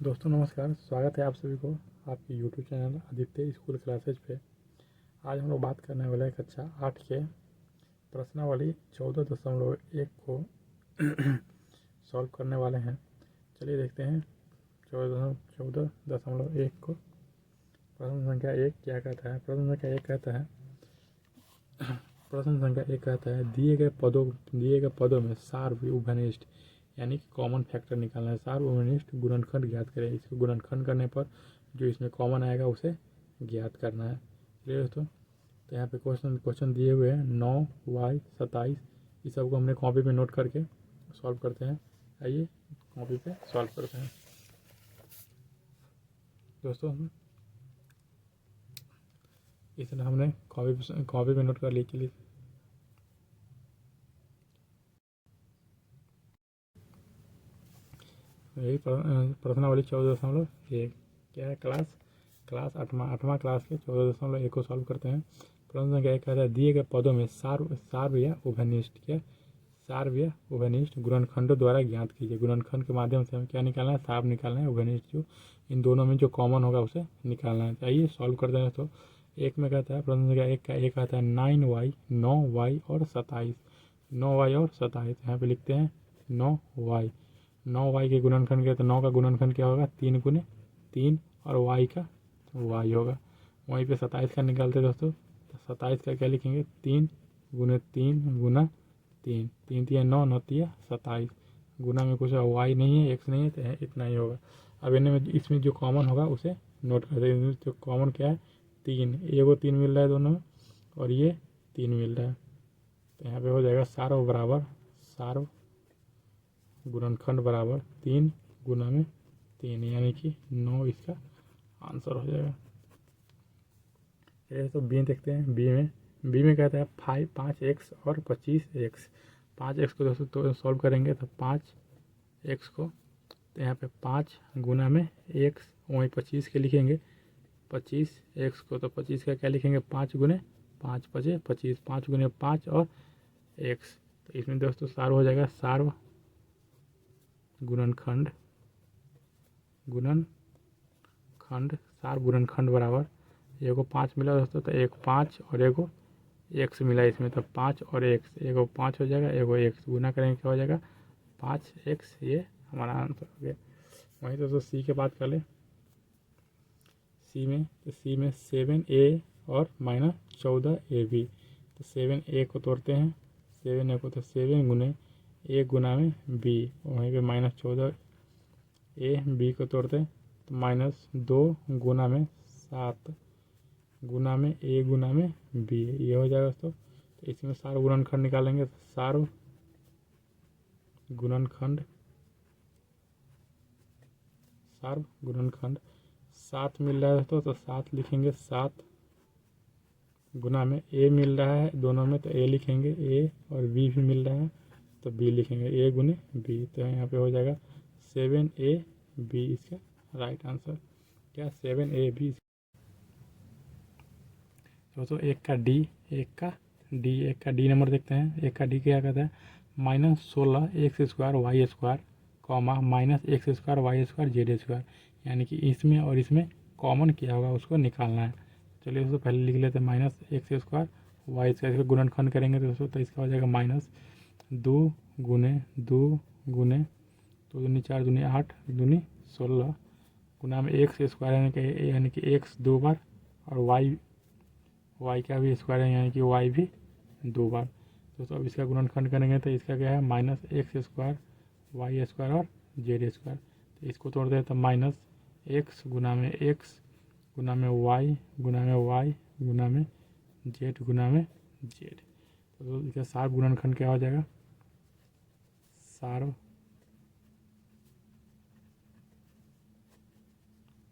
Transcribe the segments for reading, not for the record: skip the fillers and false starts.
दोस्तों नमस्कार, स्वागत है आप सभी को आपके YouTube channel Aditya school classes पे। आज हम लोग बात करने वाले हैं कक्षा 8 के प्रश्नावली 14.1 को सॉल्व करने वाले हैं। चलिए देखते हैं 14.1 को। प्रश्न संख्या 1 क्या कहता है? प्रश्न संख्या 1 कहता है दिए गए पदों में सार्वभौमिक यानी कि कॉमन फैक्टर निकालना है। सार्वभौमिक गुणनखंड ज्ञात करें। इसको गुणनखंड करने पर जो इसमें कॉमन आएगा उसे ज्ञात करना है। चलिए दोस्तों, तो यहाँ पे क्वेश्चन दिए हुए हैं 9y 27। इस सबको हमने कॉपी पे नोट करके सॉल्व करते हैं। आइए कॉपी पे सॉल्व करते हैं दोस्तों। इसलिए हमने कॉपी पे नोट कर ली। चलिए यही प्रश्नावली 14.1 क्या है? क्लास 8वां क्लास के 14.1 को सॉल्व करते हैं। प्रश्न संख्या 1 कहता है दिए गए पदों में सार्व या उभयनिष्ठ गुणनखंडों द्वारा ज्ञात कीजिए। गुणनखंड के माध्यम से हमें क्या निकालना है? सार्व निकालना है, उभयनिष्ठ जो इन दोनों में जो कॉमन होगा उसे निकालना है। आइए सॉल्व करते हैं। तो एक में कहता है प्रश्न संख्या 1 का एक कहता है 9y और 27। 9y और 27 यहाँ पे लिखते हैं 9y। 9y के गुणनखंड क्या? तो 9 का गुणनखंड क्या होगा? 3 गुने 3 और y का y होगा। वहीं पे 27 का निकालते दोस्तों, तो 27 का क्या लिखेंगे? 3 गुने 3 गुना 3, 3 3 9 9 3 27। गुना में कुछ y नहीं है, x नहीं है, तो इतना ही होगा। अब इसमें जो कॉमन होगा उसे नोट कर देंगे। तो कॉमन क्या है? 3। ये वो 3 मिल रहा है दोनों में, और ये 3 मिल रहा है। तो यहाँ पे हो जाएगा सार्व गुणनखंड बराबर 3 गुना में 3, यानी कि 9 इसका आंसर हो जाएगा। तो बी देखते हैं। बी में कहता है 5x और 25x। 5x को दोस्तों तो सॉल्व करेंगे तो 5x को, तो यहाँ पे 5 गुना में x, वहीं 25 के लिखेंगे 25x को, तो 25 का क्या लिखेंगे? 5 गुने 5 5 25, 5 गुने 5 और x। तो इसमें दोस्तों सार्व हो जाएगा सार्व गुणनखंड सार्व गुणनखंड बराबर, एगो 5 मिला दोस्तों, तो एक 5 और एगो x मिला इसमें, तो 5 और x, एगो 5 हो जाएगा, एगो x गुना करेंगे क्या हो जाएगा? 5x। ये हमारा आंसर हो गया। वहीं दोस्तों सी के बात कर ले। सी में 7a और -14ab। तो 7a को तोड़ते हैं, 7a को, तो 7 गुने 1 गुना में b, वहीं पे -14a। b को तोड़ते हैं तो -2 गुना में 7 गुना में a गुना में b, ये हो जाएगा दोस्तों। तो इसमें सार्व गुणनखंड निकालेंगे, तो सार्व गुणनखंड 7 मिल रहा है दोस्तों, तो 7 लिखेंगे। 7 गुना में a मिल रहा है दोनों में, तो a लिखेंगे, a और b भी मिल रहा है तो b लिखेंगे, a गुने b। तो यहाँ पे हो जाएगा 7ab इसका राइट आंसर। क्या? 7ab। दोस्तों एक का डी नंबर देखते हैं। एक का डी क्या कहता है? -16x² y², -x² y² z², यानी कि इसमें और इसमें कॉमन क्या होगा उसको निकालना है। चलिए दोस्तों पहले लिख लेते हैं -x² y²। इसका गुणनखंड करेंगे तो दोस्तों तो इसका हो जाएगा -2 गुने 2 गुने 2 दूनी 4 दूनी 8 दूनी 16 गुना में x², यानी कि x 2 बार, और y का भी स्क्वायर है, यानी कि y भी 2 बार। दोस्तों अब इसका गुणनखंड करेंगे तो इसका क्या है? -x² y² और z²। तो इसको तोड़ते हैं तो -x गुना में x गुना में y गुना में y गुना में z गुना में z। तो इसका सार्व गुणनखंड क्या हो जाएगा? सार्व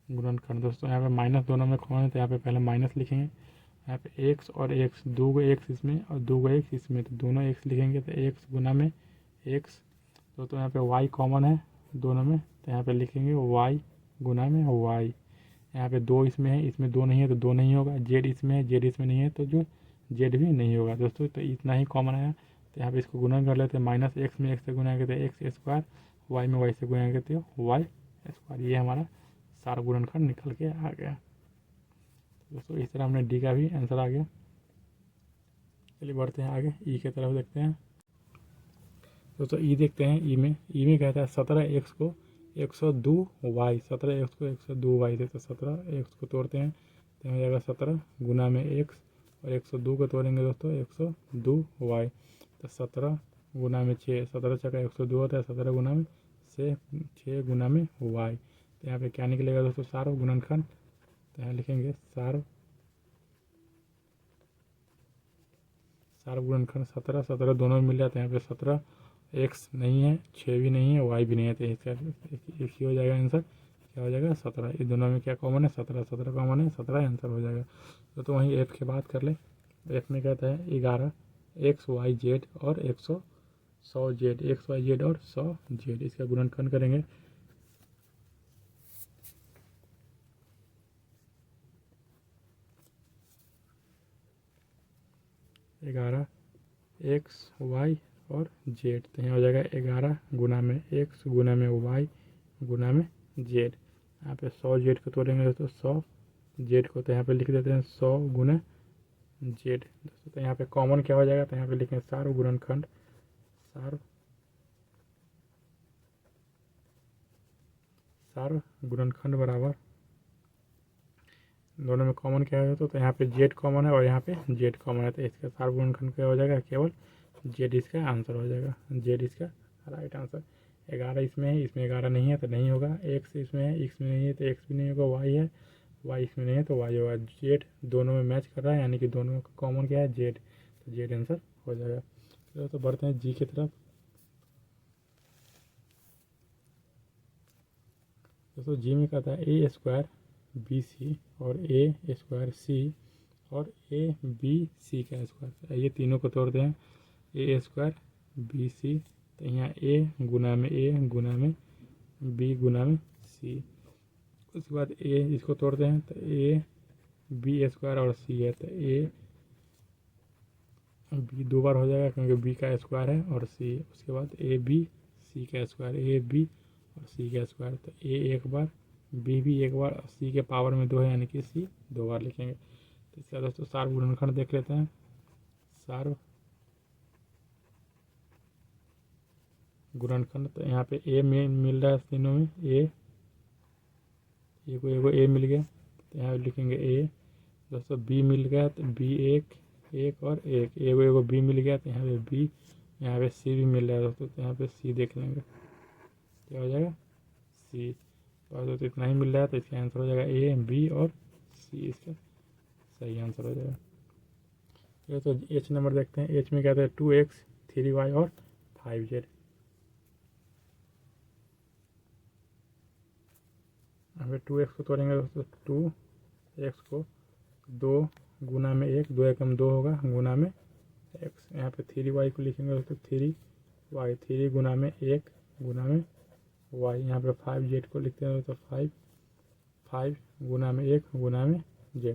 गुणनखंड दोस्तों यहाँ पे माइनस दोनों में कौन है, तो यहाँ पे पहले माइनस लिखेंगे। यहाँ पे x और x, 2 गो x इसमें और 2 गो x इसमें, तो दोनों x लिखेंगे, तो x गुना में x। तो यहाँ पे y कॉमन है दोनों में, तो यहाँ पे लिखेंगे y गुना में y। यहाँ पे 2 इसमें है, इसमें 2 नहीं है तो 2 नहीं होगा। z इसमें है, z इसमें नहीं है तो जो z भी नहीं होगा दोस्तों। तो इतना ही कॉमन आया, तो यहाँ पे इसको गुना कर लेते हैं। -x में x से गुना करते x², y में y से गुना करते y²। स्क्वायर। ये हमारा सारा गुणनखंड निकल के आ गया। दोस्तों इस तरह हमने डी का भी आंसर आ गया। चलिए बढ़ते हैं आगे, ई की तरफ देखते हैं। दोस्तों ई देखते हैं, ई में कहता है 17x को 102y, 17x को 102y देते, 17x को तोड़ते हैं तो हो जाएगा 17 गुना में x, और 102 को तोड़ेंगे दोस्तों 102y, तो 17 गुना में 6, 17 छक्का 102 होता है, 17 गुना में से 6 गुना में y। तो यहाँ पे क्या निकलेगा दोस्तों, सार्व गुणनखंड। तो यहाँ लिखेंगे सार्व गुणनखंड 17, 17 दोनों में मिल जाते हैं। यहाँ पे 17 x नहीं है, 6 भी नहीं है, y भी नहीं है, तो इसका एक ही हो जाएगा आंसर। क्या हो जाएगा 17। इस दोनों में क्या कॉमन है, 17, 17 कॉमन है, 17 आंसर हो जाएगा। तो वहीं f की बात कर ले। f में कहता है 11 x y z और 100 z, x y z और 100 z, इसका गुणनखंड करेंगे। ग्यारह एक्स वाई और जेड, तो यहाँ हो जाएगा 11 गुना में x गुना में y गुना में z। यहाँ पे 100 जेड को तोड़ेंगे तो 100 जेड को, तो यहाँ पे लिख देते हैं 100 गुना जेड। दोस्तों तो यहाँ पे कॉमन क्या हो जाएगा, तो यहाँ पे लिखेंगे सार्व गुणनखंड, सार्व गुणनखंड बराबर दोनों में कॉमन क्या है, तो यहाँ पे जेड कॉमन है और यहाँ पे जेड कॉमन है, तो इसका सार्व गुणनखंड क्या हो जाएगा, केवल जेड इसका आंसर हो जाएगा, जेड इसका राइट आंसर। 11 इसमें है, इसमें 11 नहीं है तो नहीं होगा, एक्स इसमें है, एक्स में नहीं है तो एक्स भी नहीं होगा, वाई है, वाई इसमें नहीं है तो वाई होगा, जेड दोनों में मैच कर रहा है, यानी कि दोनों का कॉमन क्या है, जेड, तो जेड आंसर हो जाएगा। चलो तो बढ़ते हैं जी की तरफ। दोस्तों जी में कहता है ए स्क्वायर बी सी और ए स्क्वायर सी और ए बी सी का स्क्वायर, ये तीनों को तोड़ दें, ए स्क्वायर बी सी, तो यहाँ ए गुना में बी गुना में सी, उसके बाद ए इसको तोड़ते हैं तो ए बी स्क्वायर और सी है, तो ए बी दो बार हो जाएगा क्योंकि बी का स्क्वायर है और सी, उसके बाद ए बी सी का स्क्वायर, ए बी और सी का स्क्वायर, तो ए एक बार, बी भी एक बार, सी के पावर में 2 है यानी कि सी 2 बार लिखेंगे। तो इसका दोस्तों सार्व गुणनखंड देख लेते हैं। सार्व गुणनखंड, तो यहाँ पे ए में मिल रहा है तीनों में, ए को ए मिल गया, तो यहाँ लिखेंगे ए। दोस्तों बी मिल गया तो बी एक और एक, एगो बी मिल गया तो यहाँ पे बी, यहाँ पे सी भी मिल रहा है दोस्तों, तो यहाँ पे सी देख लेंगे, क्या हो जाएगा सी। और दोस्तों इतना ही मिल रहा है तो इसका आंसर हो जाएगा ए बी और सी, इसका सही आंसर हो जाएगा। तो एच नंबर देखते हैं। एच में कहते हैं 2x 3y और 5z। यहाँ पे 2x को तोड़ेंगे दोस्तों, 2x को 2 गुना में 1, 2 एकम 2 होगा, गुना में x। यहाँ पे 3y को लिखेंगे दोस्तों 3y, 3 गुना में 1 गुना में y। यहाँ पे 5z को लिखते हैं दोस्तों 5 गुना में 1 गुना में z।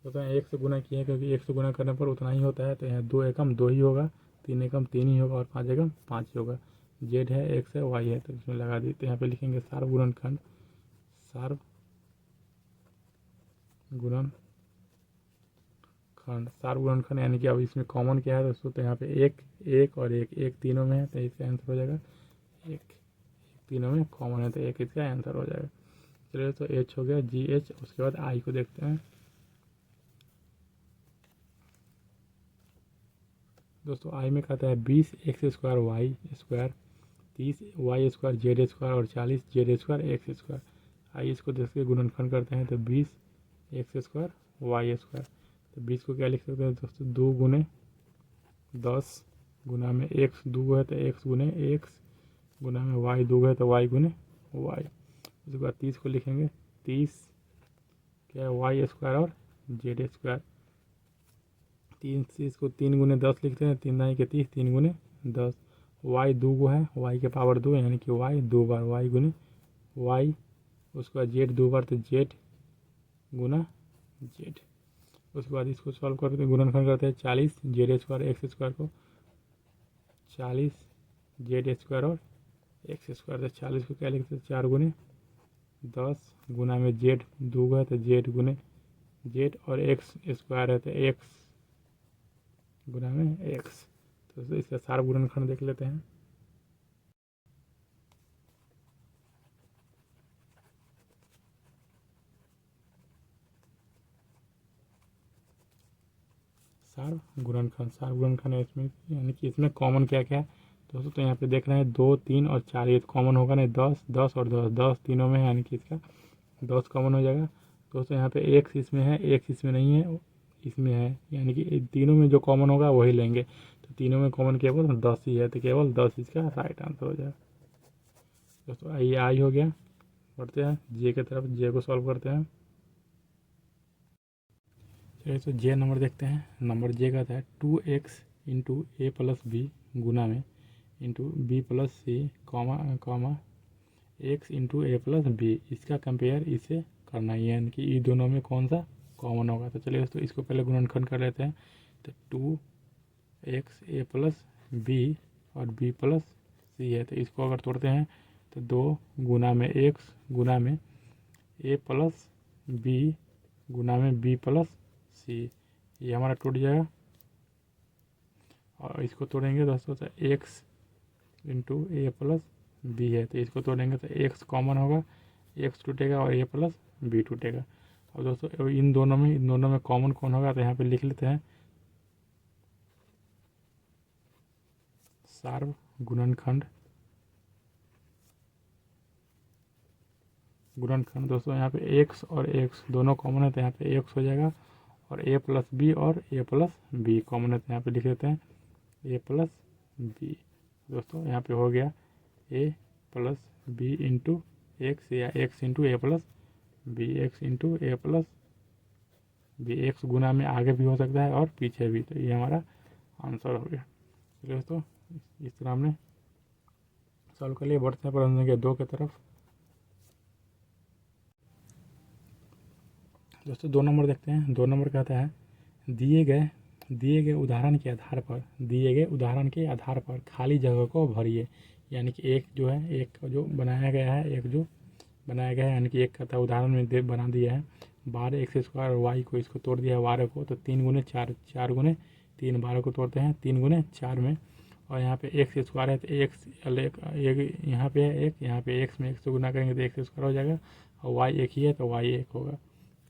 तो एक से गुना किया है क्योंकि 1 से गुना करने पर उतना ही होता है, तो यहाँ 2 एकम 2 ही होगा, 3 एकम 3 ही होगा और 5 एकम 5 ही होगा। z है, x है, y है, तो इसमें लगा दी। तो यहाँ पे लिखेंगे सार्व गुणनखंड, सार्व गुणनखंड, सार्व गुणनखंड यानी कि अब इसमें कॉमन क्या है दोस्तों, तो यहाँ पे एक और एक तीनों में है, तो इसका आंसर हो जाएगा एक तीनों में कॉमन है, तो एक इसका आंसर हो जाएगा। चलिए तो एच हो गया, जी एच। उसके बाद आई को देखते हैं। दोस्तों आई में कहता है 20 x square y square, 30 y square z square और 40 जेड स्क्वायर एक्स स्क्वायर। आई इसको देख के गुणनखंड करते हैं, तो 20 एक्स स्क्वायर वाई स्क्वायर, तो 20 को क्या लिख सकते हैं दोस्तों, 2 गुने 10 गुना में एक्स 2 है तो एक्स गुने एक्स, गुना में वाई 2 है तो वाई गुने वाई। उसके बाद 30 को लिखेंगे 30 क्या है वाई स्क्वायर और जेड स्क्वायर, 30 को 3 गुने 10 लिखते हैं, 3 9 के 30, 3 गुने 10। वाई 2 को है, वाई के पावर 2 यानी कि वाई 2 बार, वाई गुने वाई। उसके बाद जेड 2 बार तो जेड गुना जेड। उसके बाद इसको सॉल्व करते हैं, गुणनखंड करते हैं 40 जेड स्क्वायर एक्स स्क्वायर को, 40 जेड स्क्वायर और एक्स स्क्वायर, तो 40 को क्या लिखते हैं 4 गुने 10 गुना में जेड दो है तो जेड गुने जेड और एक्स स्क्वायर है तो एक्स गुना में एक्स। तो इसका सार गुणनखंड देख लेते हैं। सार गुणनखंड है इसमें, यानी कि इसमें कॉमन क्या क्या है दोस्तों। तो यहाँ पे देख रहे हैं 2, 3 और 4, ये कॉमन होगा नहीं। 10, 10 और 10, 10 तीनों में है, यानी कि इसका 10 कॉमन हो जाएगा दोस्तों। यहाँ पे एक्स इसमें है, एक्स इसमें नहीं है, इसमें है, यानी कि तीनों में जो कॉमन होगा वही लेंगे। तो तीनों में कॉमन केवल 10 ही है, तो केवल 10 इसका राइट आंसर हो जाएगा दोस्तों। ये आई हो गया। बढ़ते हैं जे की तरफ, जे को सॉल्व करते हैं। चलिए तो जे नंबर देखते हैं। नंबर जे का है 2x इंटू ए प्लस बी गुना में into B plus C comma x into ए प्लस बी। इसका कंपेयर इसे करना ही है, यानी कि ये दोनों में कौन सा कॉमन होगा। तो चलिए दोस्तों इसको पहले गुणनखंड कर लेते हैं। तो 2x ए प्लस बी और बी प्लस सी है, तो इसको अगर तोड़ते हैं तो 2 गुना में एक्स गुना में ए प्लस बी गुना में बी प्लस सी, ये हमारा टूट जाएगा। और इसको तोड़ेंगे दोस्तों तो एक्स इंटू ए प्लस बी है, तो इसको तोड़ेंगे तो एक्स कॉमन होगा, एक्स टूटेगा और ए प्लस बी टूटेगा। और दोस्तों इन दोनों में कॉमन कौन होगा, तो यहाँ पे लिख लेते हैं सार्व गुणनखंड दोस्तों। यहाँ पे एक्स और एक्स दोनों कॉमन है, तो यहाँ पे एक्स हो जाएगा। और ए प्लस बी और ए प्लस बी कॉमन है, तो यहाँ पे लिख लेते हैं ए प्लस बी दोस्तों। यहाँ पे हो गया ए प्लस बी इंटू एक्स या एक्स इंटू ए प्लस बी, एक्स इंटू ए प्लस बी। एक्स गुना में आगे भी हो सकता है और पीछे भी, तो ये हमारा आंसर हो गया। चलिए दोस्तों इस तरह हमने सॉल्व कर लिया। बढ़ते हैं प्रश्न संख्या 2 की तरफ। दोस्तों 2 नंबर देखते हैं। 2 नंबर कहता है दिए गए उदाहरण के आधार पर खाली जगह को भरिए। यानी कि एक जो बनाया गया है, यानी कि एक कहता है उदाहरण में बना दिया है 12 एक्स स्क्वायर और वाई को, इसको तोड़ दिया है 12 को, तो 3 गुने 4, 4 गुने 3, 12 को तोड़ते हैं 3 गुने 4 में। और यहाँ पे एक्स स्क्वायर है तो एक्स एक यहाँ पे है, एक यहाँ पे एक्स में 1 से गुना करेंगे तो एक्स स्क्वायर हो जाएगा। और वाई एक ही है तो वाई 1 होगा।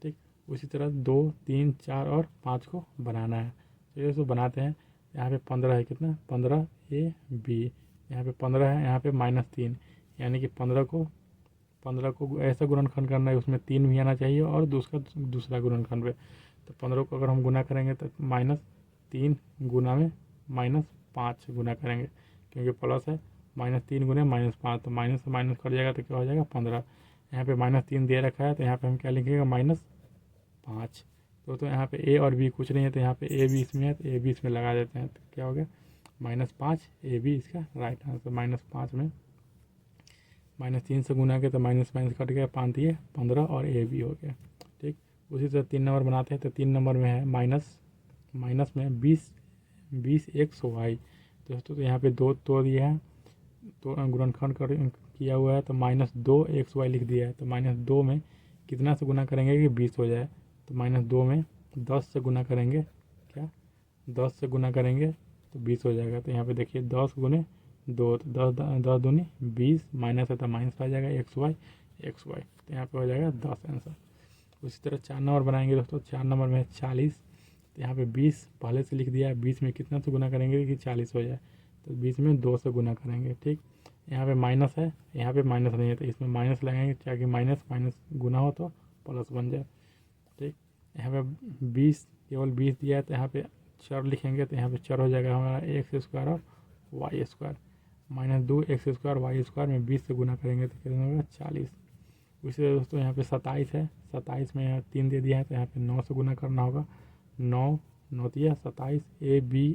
ठीक, उसी तरह 2, 3, 4 और 5 को बनाना है। तो ये बनाते हैं। यहाँ पे 15 है, कितना 15 ए बी, यहाँ पे 15 है, यहाँ पे -3, यानी कि 15 को ऐसा गुणनखंड करना है उसमें 3 भी आना चाहिए और दूसरा गुणनखंड पे। तो 15 को अगर हम गुना करेंगे तो -3 गुना में -5 गुना करेंगे, क्योंकि प्लस है। -3 गुने -5, तो माइनस से माइनस कट जाएगा तो क्या हो जाएगा 15। यहाँ पे -3 दे रखा है, तो यहाँ पे हम क्या लिखेंगे -5। तो यहाँ पे ए और बी कुछ नहीं है, तो यहाँ पे ए बी इसमें है, तो ए बी इसमें लगा देते हैं, तो क्या हो गया -5, ए बी इसका राइट आंसर। -5 में -3 से गुना के तो माइनस कट गया, 5 दिए 15 और ए बी हो गया। ठीक, उसी तरह 3 नंबर बनाते हैं। तो 3 नंबर में है माइनस में 20 एक्स वाई दोस्तों। तो यहाँ पे 2 तो दिया है, तो गुणनखंड किया हुआ है, तो -2 एक्स वाई लिख दिया है। तो -2 में कितना से गुना करेंगे कि 20 हो जाए, तो -2 में 10 से गुना करेंगे, क्या 10 से गुना करेंगे तो 20 हो जाएगा। तो यहाँ पे देखिए 10 गुने 2, तो 10 दूनी 20, माइनस है तो माइनस आ जाएगा एक्स वाई, तो यहाँ पे हो जाएगा 10 आंसर। उसी तरह 4 नंबर बनाएंगे दोस्तों। 4 नंबर में 40, तो यहाँ पे 20 पहले से लिख दिया है, 20 में कितना से गुना करेंगे कि 40 हो जाए, तो 20 में 2 से गुना करेंगे। ठीक, यहाँ पे माइनस है, यहाँ पे माइनस नहीं है, तो इसमें माइनस लगाएंगे ताकि माइनस गुना हो तो प्लस बन जाए। ठीक, यहाँ पे 20 केवल 20 दिया है, तो यहाँ पे चर लिखेंगे, तो यहाँ पे चर हो जाएगा हमारा एक्स स्क्वायर और y square. -2 x square y square में 20 से गुना करेंगे तो कितना होगा 40। उसी तरह दोस्तों यहाँ पे 27 है, 27 में यहाँ 3 दे दिया है, तो यहाँ पे 9 से गुना करना होगा। 9 9 27, ए बी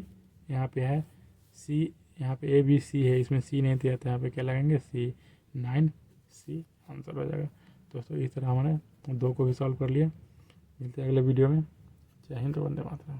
यहाँ पे है, सी यहाँ पे ए बी सी है, इसमें सी नहीं दिया, तो यहाँ पे क्या लगाएंगे सी, 9 सी आंसर हो जाएगा दोस्तों। इस तरह हमने 2 को भी सॉल्व कर लिया। मिलते हैं अगले वीडियो में। जय हिंद, वंदे मातरम।